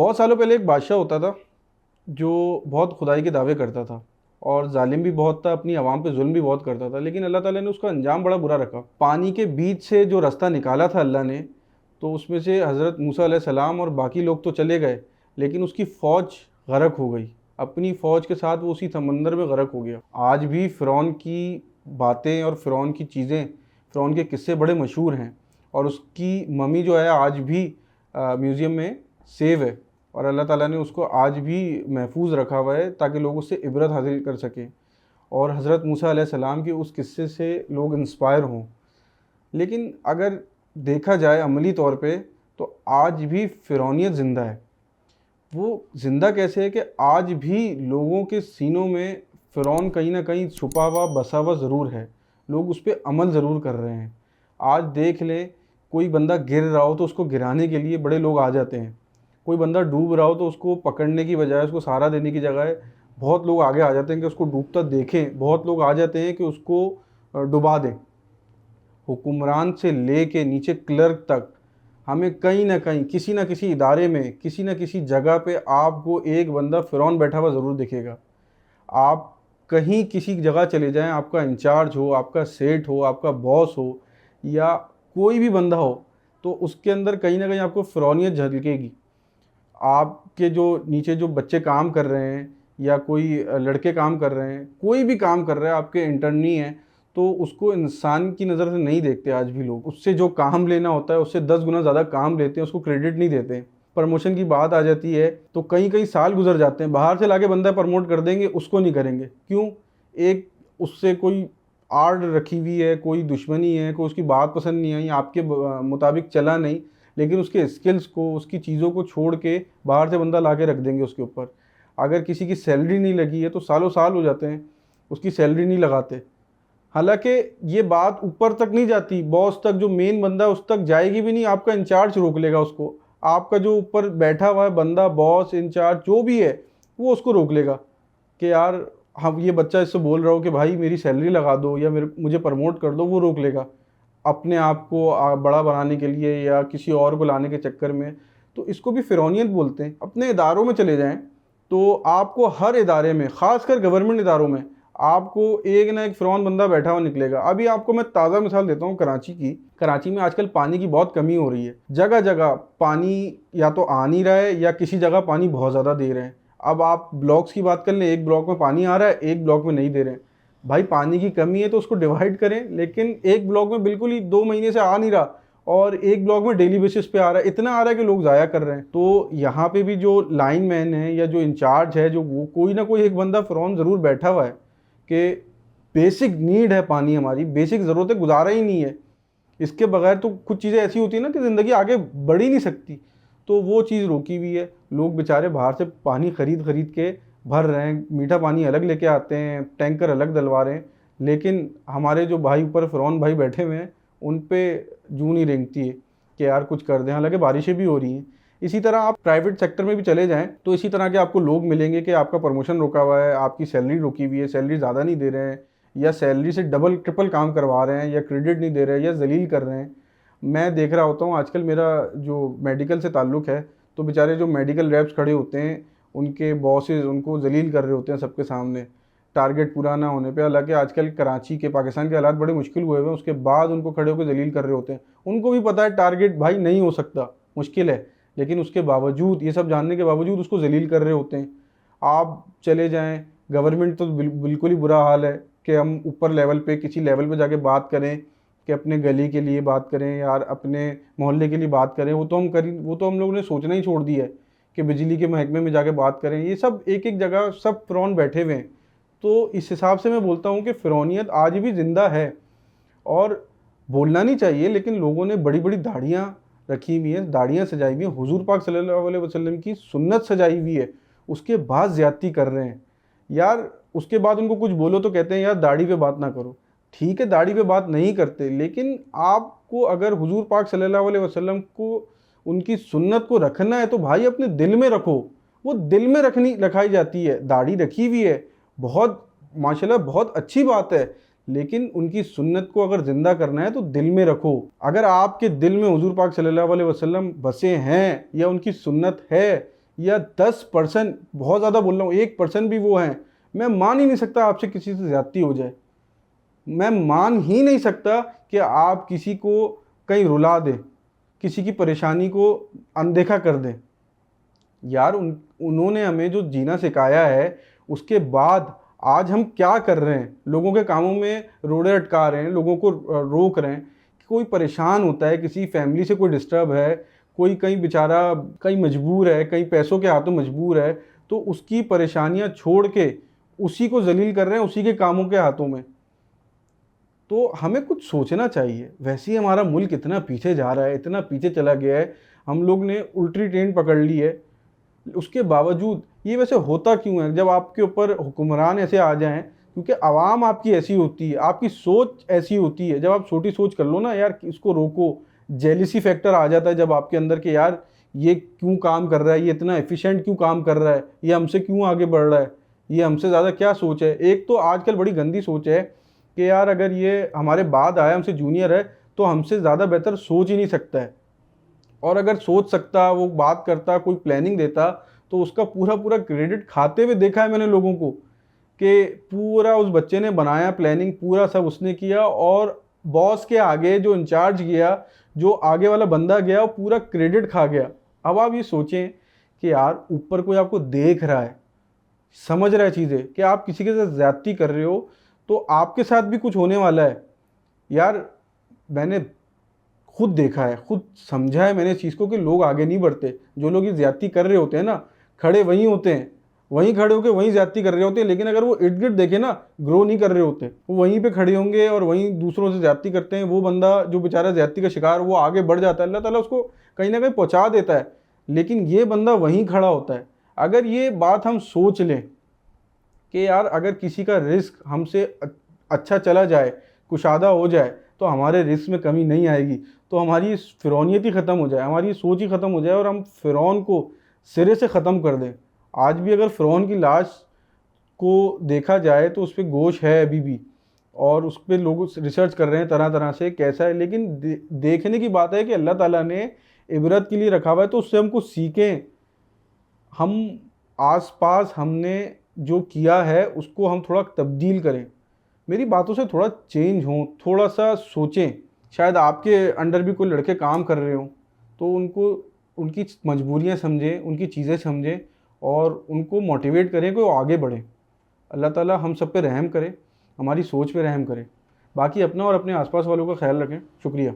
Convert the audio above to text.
बहुत सालों पहले एक बादशाह होता था जो बहुत खुदाई के दावे करता था और जालिम भी बहुत था, अपनी आवाम पे जुल्म भी बहुत करता था। लेकिन अल्लाह ताला ने उसका अंजाम बड़ा बुरा रखा। पानी के बीच से जो रास्ता निकाला था अल्लाह ने, तो उसमें से हज़रत मूसा अलैहिस्सलाम और बाकी लोग तो चले गए, लेकिन उसकी फ़ौज गरक हो गई। अपनी फ़ौज के साथ वो उसी समंदर में गरक हो गया। आज भी फ़िरौन की बातें और फ़िरौन की चीज़ें, फ़िरौन के किस्से बड़े मशहूर हैं और उसकी मम्मी जो है आज भी म्यूज़ियम में सेव है और अल्लाह ताला ने उसको आज भी महफूज रखा हुआ है ताकि लोग उससे इबरत हासिल कर सकें और हज़रत मूसा अलैहिस्सलाम के उस किस्से से लोग इंस्पायर हों। लेकिन अगर देखा जाए अमली तौर पे, तो आज भी फ़िरौनियत ज़िंदा है। वो ज़िंदा कैसे है कि आज भी लोगों के सीनों में फ़िरौन कहीं ना कहीं छुपा हुआ बसा हुआ ज़रूर है। लोग उस पर अमल ज़रूर कर रहे हैं। आज देख लें, कोई बंदा गिर रहा हो तो उसको गिराने के लिए बड़े लोग आ जाते हैं। कोई बंदा डूब रहा हो तो उसको पकड़ने की बजाय, उसको सहारा देने की जगह बहुत लोग आगे आ जाते हैं कि उसको डूबता देखें। बहुत लोग आ जाते हैं कि उसको डुबा दें। हुक्मरान से ले के नीचे क्लर्क तक, हमें कहीं ना कहीं किसी न किसी इदारे में, किसी न किसी जगह पे आपको एक बंदा फ़िरौन बैठा हुआ ज़रूर दिखेगा। आप कहीं किसी जगह चले जाएं, आपका इंचार्ज हो, आपका सेठ हो, आपका बॉस हो या कोई भी बंदा हो, तो उसके अंदर कहीं ना कहीं आपको फ़िरौनियत झलकेगी। आपके जो नीचे जो बच्चे काम कर रहे हैं या कोई लड़के काम कर रहे हैं, कोई भी काम कर रहा है, आपके इंटर्नी है, तो उसको इंसान की नज़र से नहीं देखते आज भी लोग। उससे जो काम लेना होता है उससे 10 गुना ज़्यादा काम लेते हैं, उसको क्रेडिट नहीं देते हैं। प्रमोशन की बात आ जाती है तो कई कई साल गुजर जाते हैं, बाहर से लाके बंदा प्रमोट कर देंगे, उसको नहीं करेंगे। क्यों? एक उससे कोई आड़ रखी हुई है, कोई दुश्मनी है, कोई उसकी बात पसंद नहीं आई, आपके मुताबिक चला नहीं, लेकिन उसके स्किल्स को, उसकी चीज़ों को छोड़ के बाहर से बंदा ला के रख देंगे उसके ऊपर। अगर किसी की सैलरी नहीं लगी है तो सालों साल हो जाते हैं उसकी सैलरी नहीं लगाते। हालांकि ये बात ऊपर तक नहीं जाती, बॉस तक, जो मेन बंदा है उस तक जाएगी भी नहीं। आपका इंचार्ज रोक लेगा उसको, आपका जो ऊपर बैठा हुआ है बंदा, बॉस, इंचार्ज जो भी है, वो उसको रोक लेगा कि यार हम, ये बच्चा इससे बोल रहा हो कि भाई मेरी सैलरी लगा दो या मुझे प्रमोट कर दो, वो रोक लेगा अपने आप को बड़ा बनाने के लिए या किसी और को लाने के चक्कर में। तो इसको भी फ़िरौनियत बोलते हैं। अपने इदारों में चले जाएं तो आपको हर इदारे में, ख़ासकर गवर्नमेंट इदारों में, आपको एक ना एक फ़िरौन बंदा बैठा हुआ निकलेगा। अभी आपको मैं ताज़ा मिसाल देता हूँ कराची की। कराची में आजकल पानी की बहुत कमी हो रही है। जगह जगह पानी या तो आ नहीं रहा है या किसी जगह पानी बहुत ज़्यादा दे रहे हैं। अब आप ब्लॉक्स की बात कर लें, एक ब्लॉक में पानी आ रहा है, एक ब्लॉक में नहीं दे रहे हैं। भाई पानी की कमी है तो उसको डिवाइड करें, लेकिन एक ब्लॉक में बिल्कुल ही 2 महीने से आ नहीं रहा और एक ब्लॉक में डेली बेसिस पे आ रहा है, इतना आ रहा है कि लोग ज़ाया कर रहे हैं। तो यहाँ पे भी जो लाइन मैन है या जो इंचार्ज है, जो वो कोई ना कोई एक बंदा फ़िरौन ज़रूर बैठा हुआ है कि बेसिक नीड है पानी, हमारी बेसिक ज़रूरतें, गुजारा ही नहीं है। इसके बगैर तो कुछ चीज़ें ऐसी होती है ना कि ज़िंदगी आगे बढ़ ही नहीं सकती। तो वो चीज़ रोकी हुई है। लोग बेचारे बाहर से पानी ख़रीद ख़रीद के भर रहे हैं, मीठा पानी अलग लेके आते हैं, टैंकर अलग डलवा रहे हैं, लेकिन हमारे जो भाई ऊपर फ़िरौन भाई बैठे हुए हैं उन पे जूं नहीं रेंगती है कि यार कुछ कर दें। हालांकि बारिशें भी हो रही हैं। इसी तरह आप प्राइवेट सेक्टर में भी चले जाएं तो इसी तरह के आपको लोग मिलेंगे कि आपका प्रमोशन रोका हुआ है, आपकी सैलरी रोकी हुई है, सैलरी ज़्यादा नहीं दे रहे हैं या सैलरी से डबल ट्रिपल काम करवा रहे हैं या क्रेडिट नहीं दे रहे हैं या जलील कर रहे हैं। मैं देख रहा होता हूँ आजकल, मेरा जो मेडिकल से ताल्लुक़ है, तो बेचारे जो मेडिकल रेप्स खड़े होते हैं, उनके बॉसेस उनको जलील कर रहे होते हैं सबके सामने, टारगेट पूरा ना होने पे। हालांकि आजकल कराची के, पाकिस्तान के हालात बड़े मुश्किल हुए हुए हैं, उसके बाद उनको खड़े होकर जलील कर रहे होते हैं। उनको भी पता है टारगेट भाई नहीं हो सकता, मुश्किल है, लेकिन उसके बावजूद, ये सब जानने के बावजूद उसको जलील कर रहे होते हैं। आप चले जाएं, गवर्नमेंट तो बिल्कुल ही बुरा हाल है कि हम ऊपर लेवल पे, किसी लेवल पे जाके बात करें कि अपने गली के लिए बात करें यार, अपने मोहल्ले के लिए बात करें, वो तो हम लोगों ने सोचना ही छोड़ दिया है कि बिजली के महकमे में जाके बात करें। ये सब एक एक जगह सब फ़िरौन बैठे हुए हैं। तो इस हिसाब से मैं बोलता हूँ कि फ़िरौनियत आज भी ज़िंदा है और बोलना नहीं चाहिए, लेकिन लोगों ने बड़ी बड़ी दाढ़ियाँ रखी हुई हैं, दाढ़ियाँ सजाई हुई हैं, हुजूर पाक सल्लल्लाहु अलैहि वसल्लम की सुन्नत सजाई हुई है, उसके बाद ज़्यादती कर रहे हैं यार। उसके बाद उनको कुछ बोलो तो कहते हैं यार दाढ़ी पे बात ना करो। ठीक है, दाढ़ी पे बात नहीं करते, लेकिन आपको अगर हुजूर पाक सल्लल्लाहु अलैहि वसल्लम को, उनकी सुन्नत को रखना है तो भाई अपने दिल में रखो। वो दिल में रखाई जाती है। दाढ़ी रखी हुई है, बहुत माशाल्लाह बहुत अच्छी बात है, लेकिन उनकी सुन्नत को अगर ज़िंदा करना है तो दिल में रखो। अगर आपके दिल में हुजूर पाक सल्लल्लाहु अलैहि वसल्लम बसे हैं या उनकी सुन्नत है या 10%, बहुत ज़्यादा बोल रहा हूँ, 1% भी वो हैं, मैं मान ही नहीं सकता आपसे किसी से ज़्यादती हो जाए। मैं मान ही नहीं सकता कि आप किसी को कहीं रुला दें, किसी की परेशानी को अनदेखा कर दें। यार उन्होंने हमें जो जीना सिखाया है, उसके बाद आज हम क्या कर रहे हैं? लोगों के कामों में रोड़े अटका रहे हैं, लोगों को रोक रहे हैं। कोई परेशान होता है, किसी फैमिली से कोई डिस्टर्ब है, कोई कहीं बेचारा कहीं मजबूर है, कहीं पैसों के हाथों मजबूर है, तो उसकी परेशानियां छोड़ के उसी को जलील कर रहे हैं, उसी के कामों के हाथों में। तो हमें कुछ सोचना चाहिए। वैसे ही हमारा मुल्क इतना पीछे जा रहा है, इतना पीछे चला गया है, हम लोग ने उल्टी ट्रेन पकड़ ली है। उसके बावजूद ये वैसे होता क्यों है? जब आपके ऊपर हुक्मरान ऐसे आ जाएं, क्योंकि आवाम आपकी ऐसी होती है, आपकी सोच ऐसी होती है। जब आप छोटी सोच कर लो ना यार, इसको रोको, जेलिसी फैक्टर आ जाता है जब आपके अंदर के, यार ये क्यों काम कर रहा है, ये इतना एफिशिएंट क्यों काम कर रहा है, ये हमसे क्यों आगे बढ़ रहा है, ये हमसे ज़्यादा क्या सोच है। एक तो आजकल बड़ी गंदी सोच है कि यार अगर ये हमारे बाद आया, हमसे जूनियर है, तो हमसे ज़्यादा बेहतर सोच ही नहीं सकता है। और अगर सोच सकता, वो बात करता, कोई प्लानिंग देता, तो उसका पूरा पूरा क्रेडिट खाते हुए देखा है मैंने लोगों को कि पूरा उस बच्चे ने बनाया, प्लानिंग पूरा सब उसने किया, और बॉस के आगे जो इंचार्ज गया, जो आगे वाला बंदा गया, वो पूरा क्रेडिट खा गया। अब आप ये सोचें कि यार ऊपर कोई आपको देख रहा है, समझ रहा है चीज़ें कि आप किसी के साथ ज्यादती कर रहे हो, तो आपके साथ भी कुछ होने वाला है। यार मैंने खुद देखा है, खुद समझा है मैंने इस चीज़ को कि लोग आगे नहीं बढ़ते। जो लोग ये ज्यादती कर रहे होते हैं ना, खड़े वहीं होते हैं, वहीं खड़े होकर वहीं ज्यादती कर रहे होते हैं, लेकिन अगर वो इर्द गिर्द देखे ना, ग्रो नहीं कर रहे होते। वो वहीं पे खड़े होंगे और वहीं दूसरों से ज्यादती करते हैं। वो बंदा जो बेचारा ज्यादती का शिकार, वो आगे बढ़ जाता है, अल्लाह ताला उसको कहीं ना कहीं पहुंचा देता है, लेकिन ये बंदा वहीं खड़ा होता है। अगर ये बात हम सोच लें कि यार अगर किसी का रिस्क हमसे अच्छा चला जाए, कुशादा हो जाए, तो हमारे रिस्क में कमी नहीं आएगी, तो हमारी फ़िरौनियत ही ख़त्म हो जाए, हमारी सोच ही ख़त्म हो जाए, और हम फ़िरौन को सिरे से ख़त्म कर दें। आज भी अगर फ़िरौन की लाश को देखा जाए तो उस पर गोश है अभी भी, और उस पर लोग रिसर्च कर रहे हैं तरह तरह से कैसा है। लेकिन देखने की बात है कि अल्लाह ताला ने इबरत के लिए रखा हुआ है, तो उससे हमको सीखें। हम आसपास हमने जो किया है उसको हम थोड़ा तब्दील करें, मेरी बातों से थोड़ा चेंज हों, थोड़ा सा सोचें। शायद आपके अंडर भी कोई लड़के काम कर रहे हों, तो उनको उनकी मजबूरियां समझें, उनकी चीज़ें समझें, और उनको मोटिवेट करें कि वो आगे बढ़ें। अल्लाह ताला हम सब पे रहम करे, हमारी सोच पे रहम करे। बाकी अपना और अपने आसपास वालों का ख्याल रखें। शुक्रिया।